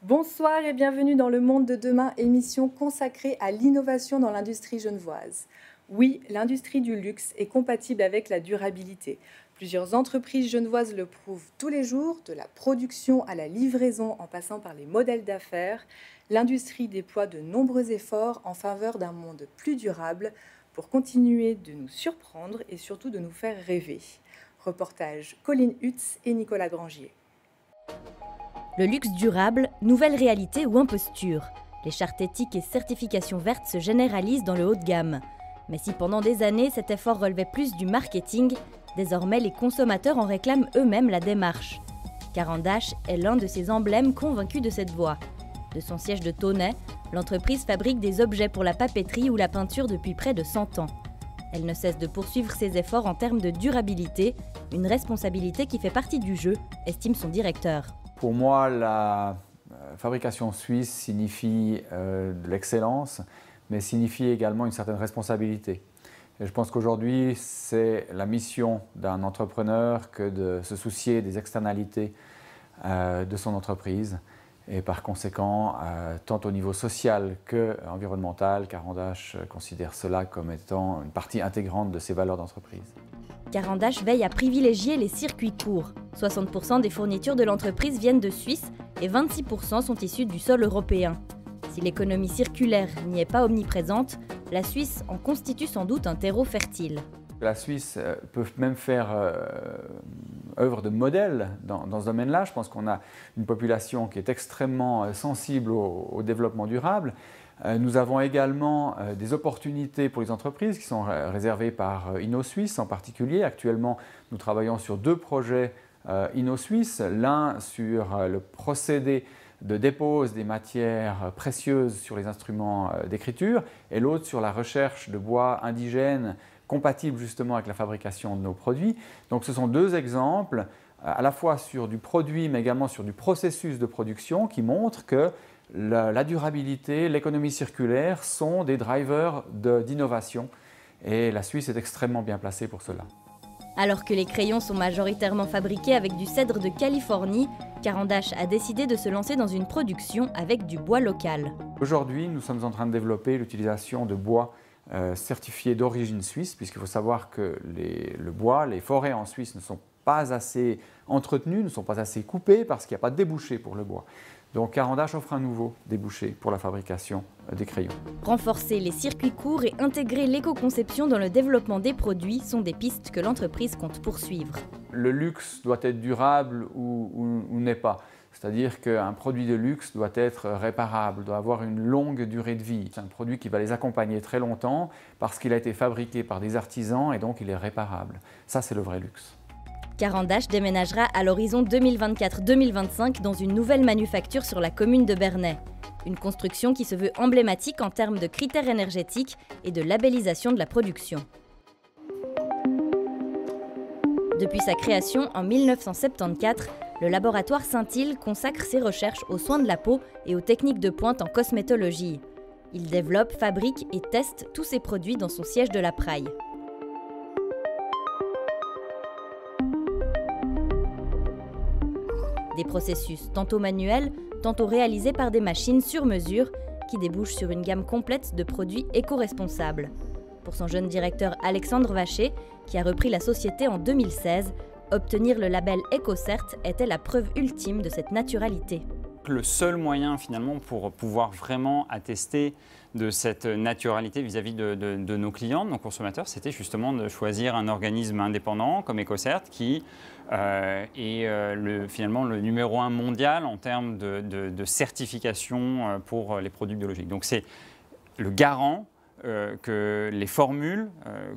Bonsoir et bienvenue dans Le Monde de demain, émission consacrée à l'innovation dans l'industrie genevoise. Oui, l'industrie du luxe est compatible avec la durabilité. Plusieurs entreprises genevoises le prouvent tous les jours, de la production à la livraison en passant par les modèles d'affaires. L'industrie déploie de nombreux efforts en faveur d'un monde plus durable pour continuer de nous surprendre et surtout de nous faire rêver. Reportage Colline Hutz et Nicolas Grangier. Le luxe durable, nouvelle réalité ou imposture. Les chartes éthiques et certifications vertes se généralisent dans le haut de gamme. Mais si pendant des années cet effort relevait plus du marketing, désormais les consommateurs en réclament eux-mêmes la démarche. Caran d'Ache est l'un de ces emblèmes convaincus de cette voie. De son siège de Tonnay, l'entreprise fabrique des objets pour la papeterie ou la peinture depuis près de 100 ans. Elle ne cesse de poursuivre ses efforts en termes de durabilité, une responsabilité qui fait partie du jeu, estime son directeur. Pour moi, la fabrication suisse signifie de l'excellence, mais signifie également une certaine responsabilité. Et je pense qu'aujourd'hui, c'est la mission d'un entrepreneur que de se soucier des externalités de son entreprise. Et par conséquent, tant au niveau social qu'environnemental, Caran d'Ache considère cela comme étant une partie intégrante de ses valeurs d'entreprise. Caran d'Ache veille à privilégier les circuits courts. 60% des fournitures de l'entreprise viennent de Suisse et 26% sont issues du sol européen. Si l'économie circulaire n'y est pas omniprésente, la Suisse en constitue sans doute un terreau fertile. La Suisse peut même faire œuvre de modèle dans ce domaine-là. Je pense qu'on a une population qui est extrêmement sensible au développement durable. Nous avons également des opportunités pour les entreprises qui sont réservées par InnoSuisse en particulier. Actuellement, nous travaillons sur 2 projets InnoSuisse, l'un sur le procédé de dépose des matières précieuses sur les instruments d'écriture et l'autre sur la recherche de bois indigènes compatibles justement avec la fabrication de nos produits. Donc ce sont 2 exemples, à la fois sur du produit mais également sur du processus de production qui montrent que la durabilité, l'économie circulaire sont des drivers d'innovation et la Suisse est extrêmement bien placée pour cela. Alors que les crayons sont majoritairement fabriqués avec du cèdre de Californie, Caran d'Ache a décidé de se lancer dans une production avec du bois local. Aujourd'hui, nous sommes en train de développer l'utilisation de bois certifiés d'origine suisse, puisqu'il faut savoir que le bois, les forêts en Suisse ne sont pas assez entretenues, ne sont pas assez coupées parce qu'il n'y a pas de débouché pour le bois. Donc Caran d'Ache offre un nouveau débouché pour la fabrication des crayons. Renforcer les circuits courts et intégrer l'éco-conception dans le développement des produits sont des pistes que l'entreprise compte poursuivre. Le luxe doit être durable ou n'est pas. C'est-à-dire qu'un produit de luxe doit être réparable, doit avoir une longue durée de vie. C'est un produit qui va les accompagner très longtemps parce qu'il a été fabriqué par des artisans et donc il est réparable. Ça, c'est le vrai luxe. Caran d'Ache déménagera à l'horizon 2024-2025 dans une nouvelle manufacture sur la commune de Bernay. Une construction qui se veut emblématique en termes de critères énergétiques et de labellisation de la production. Depuis sa création en 1974, le laboratoire Saint-Hill consacre ses recherches aux soins de la peau et aux techniques de pointe en cosmétologie. Il développe, fabrique et teste tous ses produits dans son siège de La Praille. Des processus tantôt manuels, tantôt réalisés par des machines sur mesure qui débouchent sur une gamme complète de produits éco-responsables. Pour son jeune directeur Alexandre Vacher, qui a repris la société en 2016, obtenir le label EcoCert était la preuve ultime de cette naturalité. Le seul moyen finalement pour pouvoir vraiment attester de cette naturalité vis-à-vis de nos clients, de nos consommateurs, c'était justement de choisir un organisme indépendant comme EcoCert qui est finalement le numéro 1 mondial en termes de certification pour les produits biologiques. Donc c'est le garant que les formules,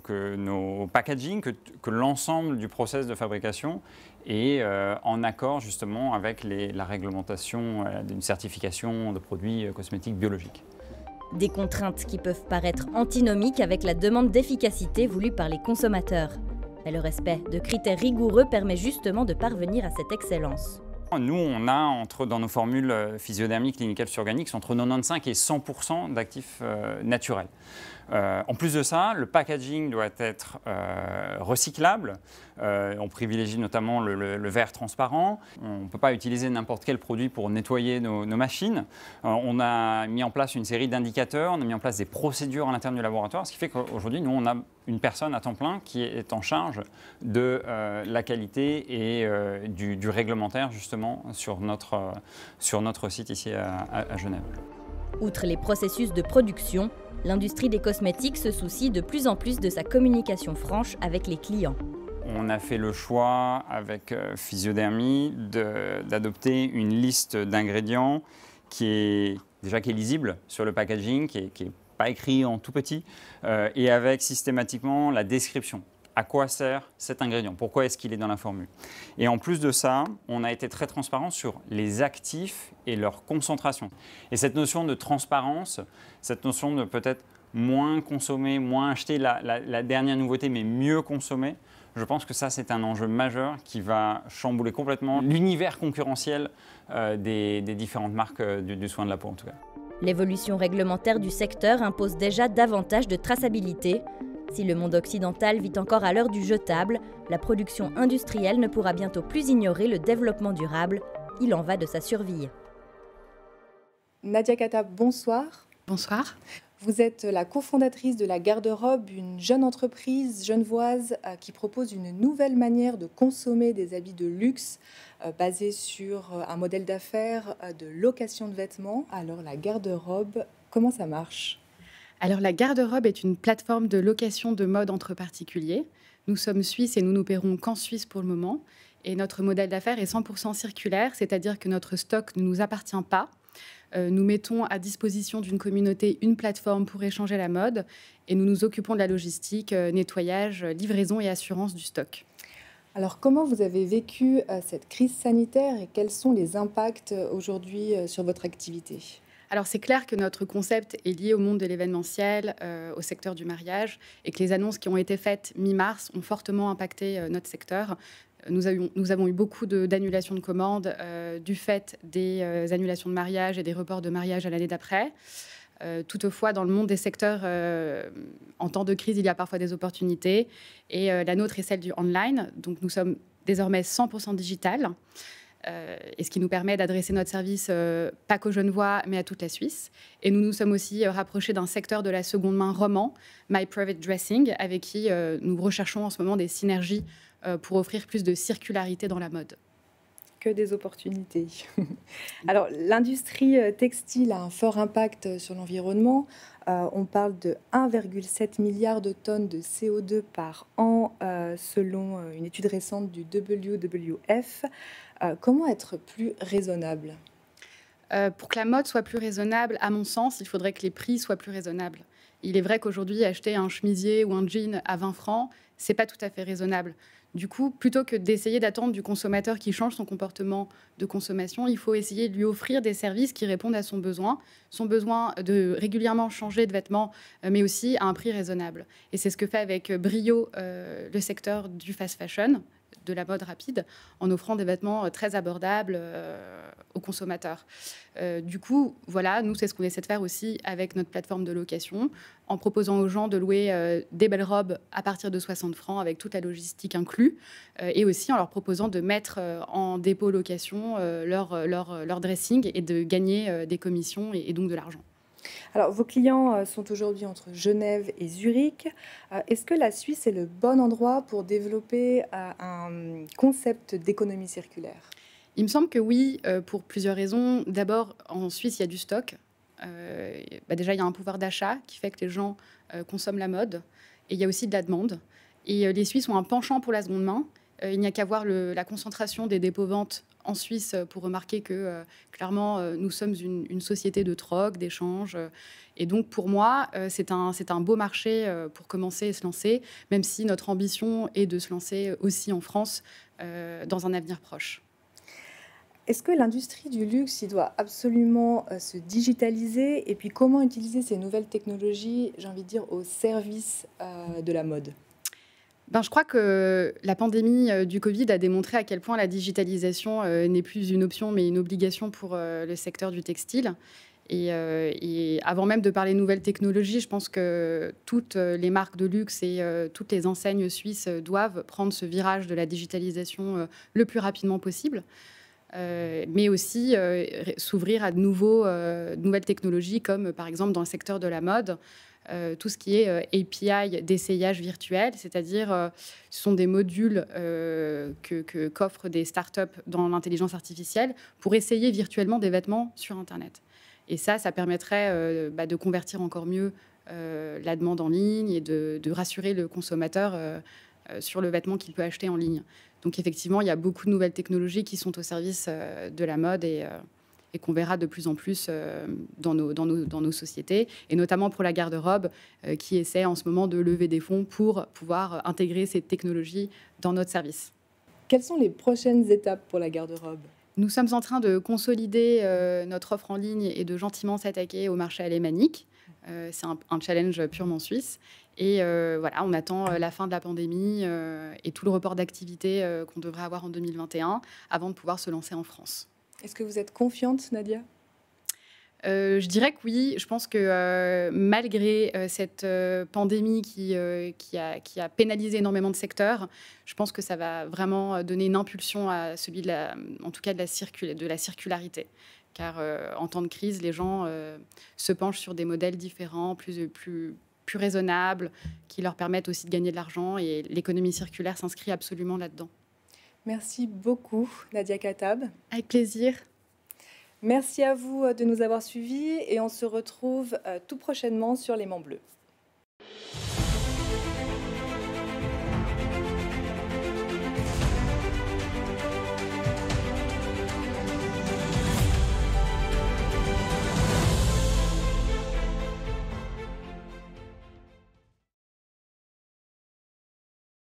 que nos packaging, que l'ensemble du process de fabrication est en accord justement avec la réglementation d'une certification de produits cosmétiques biologiques. Des contraintes qui peuvent paraître antinomiques avec la demande d'efficacité voulue par les consommateurs. Mais le respect de critères rigoureux permet justement de parvenir à cette excellence. Nous, on a dans nos formules physiodérmiques, clinicales organiques, entre 95 et 100% d'actifs naturels. En plus de ça, le packaging doit être recyclable. On privilégie notamment le verre transparent. On ne peut pas utiliser n'importe quel produit pour nettoyer nos machines. On a mis en place une série d'indicateurs, on a mis en place des procédures à l'intérieur du laboratoire, ce qui fait qu'aujourd'hui, nous, on a une personne à temps plein qui est en charge de la qualité et du réglementaire, justement, sur notre site ici à Genève. Outre les processus de production, l'industrie des cosmétiques se soucie de plus en plus de sa communication franche avec les clients. On a fait le choix avec Physiodermie d'adopter une liste d'ingrédients qui est lisible sur le packaging, qui est pas écrit en tout petit, et avec systématiquement la description. À quoi sert cet ingrédient? Pourquoi est-ce qu'il est dans la formule? Et en plus de ça, on a été très transparent sur les actifs et leur concentration. Et cette notion de transparence, cette notion de peut-être moins consommer, moins acheter la dernière nouveauté, mais mieux consommer, je pense que ça, c'est un enjeu majeur qui va chambouler complètement l'univers concurrentiel des différentes marques du soin de la peau, en tout cas. L'évolution réglementaire du secteur impose déjà davantage de traçabilité. Si le monde occidental vit encore à l'heure du jetable, la production industrielle ne pourra bientôt plus ignorer le développement durable. Il en va de sa survie. Nadia Kata, bonsoir. Bonsoir. Vous êtes la cofondatrice de La Garde-Robe, une jeune entreprise genevoise qui propose une nouvelle manière de consommer des habits de luxe basée sur un modèle d'affaires de location de vêtements. Alors La Garde-Robe, comment ça marche ? Alors, La Garde-Robe est une plateforme de location de mode entre particuliers. Nous sommes suisses et nous n'opérons qu'en Suisse pour le moment. Et notre modèle d'affaires est 100% circulaire, c'est-à-dire que notre stock ne nous appartient pas. Nous mettons à disposition d'une communauté une plateforme pour échanger la mode et nous nous occupons de la logistique, nettoyage, livraison et assurance du stock. Alors, comment vous avez vécu cette crise sanitaire et quels sont les impacts aujourd'hui sur votre activité ? Alors, c'est clair que notre concept est lié au monde de l'événementiel, au secteur du mariage, et que les annonces qui ont été faites mi-mars ont fortement impacté notre secteur. Nous avons eu beaucoup d'annulations de commandes du fait des annulations de mariage et des reports de mariage à l'année d'après. Toutefois, dans le monde des secteurs, en temps de crise, il y a parfois des opportunités. Et la nôtre est celle du online. Donc, nous sommes désormais 100% digital. Et ce qui nous permet d'adresser notre service pas qu'aux Genevois, mais à toute la Suisse. Et nous nous sommes aussi rapprochés d'un secteur de la seconde main roman, My Private Dressing, avec qui nous recherchons en ce moment des synergies pour offrir plus de circularité dans la mode. Que des opportunités. Alors, l'industrie textile a un fort impact sur l'environnement. On parle de 1,7 milliard de tonnes de CO2 par an, selon une étude récente du WWF. Comment être plus raisonnable ? Pour que la mode soit plus raisonnable, à mon sens, il faudrait que les prix soient plus raisonnables. Il est vrai qu'aujourd'hui, acheter un chemisier ou un jean à 20 francs, c'est pas tout à fait raisonnable. Du coup, plutôt que d'essayer d'attendre du consommateur qui change son comportement de consommation, il faut essayer de lui offrir des services qui répondent à son besoin de régulièrement changer de vêtements, mais aussi à un prix raisonnable. Et c'est ce que fait avec brio le secteur du fast fashion, de la mode rapide, en offrant des vêtements très abordables aux consommateurs. Du coup, voilà, nous, c'est ce qu'on essaie de faire aussi avec notre plateforme de location, en proposant aux gens de louer des belles robes à partir de 60 francs, avec toute la logistique inclus, et aussi en leur proposant de mettre en dépôt location leur dressing et de gagner des commissions et donc de l'argent. Alors, vos clients sont aujourd'hui entre Genève et Zurich. Est-ce que la Suisse est le bon endroit pour développer un concept d'économie circulaire ? Il me semble que oui, pour plusieurs raisons. D'abord, en Suisse, il y a du stock. Déjà, il y a un pouvoir d'achat qui fait que les gens consomment la mode. Et il y a aussi de la demande. Et les Suisses ont un penchant pour la seconde main. Il n'y a qu'à voir la concentration des dépôts-ventes en Suisse pour remarquer que, clairement, nous sommes une société de troc, d'échange. Et donc, pour moi, c'est un beau marché pour commencer et se lancer, même si notre ambition est de se lancer aussi en France dans un avenir proche. Est-ce que l'industrie du luxe doit absolument se digitaliser ? Et puis, comment utiliser ces nouvelles technologies, j'ai envie de dire, au service de la mode ? Je crois que la pandémie du Covid a démontré à quel point la digitalisation n'est plus une option, mais une obligation pour le secteur du textile. Et avant même de parler nouvelles technologies, je pense que toutes les marques de luxe et toutes les enseignes suisses doivent prendre ce virage de la digitalisation le plus rapidement possible. Mais aussi s'ouvrir à de nouvelles technologies, comme par exemple dans le secteur de la mode, tout ce qui est API d'essayage virtuel, c'est-à-dire ce sont des modules qu'offrent des startups dans l'intelligence artificielle pour essayer virtuellement des vêtements sur Internet. Et ça permettrait de convertir encore mieux la demande en ligne et de rassurer le consommateur sur le vêtement qu'il peut acheter en ligne. Donc effectivement, il y a beaucoup de nouvelles technologies qui sont au service de la mode et qu'on verra de plus en plus dans nos sociétés, et notamment pour la garde-robe qui essaie en ce moment de lever des fonds pour pouvoir intégrer ces technologies dans notre service. Quelles sont les prochaines étapes pour la garde-robe ? Nous sommes en train de consolider notre offre en ligne et de gentiment s'attaquer au marché alémanique. C'est un challenge purement suisse. Et voilà, on attend la fin de la pandémie et tout le report d'activité qu'on devrait avoir en 2021 avant de pouvoir se lancer en France. Est-ce que vous êtes confiante, Nadia ? Je dirais que oui. Je pense que malgré cette pandémie qui a pénalisé énormément de secteurs, je pense que ça va vraiment donner une impulsion à celui de la circularité. Car en temps de crise, les gens se penchent sur des modèles différents, plus raisonnables, qui leur permettent aussi de gagner de l'argent. Et l'économie circulaire s'inscrit absolument là-dedans. Merci beaucoup, Nadia Katab. Avec plaisir. Merci à vous de nous avoir suivis et on se retrouve tout prochainement sur L'Aimant Bleu.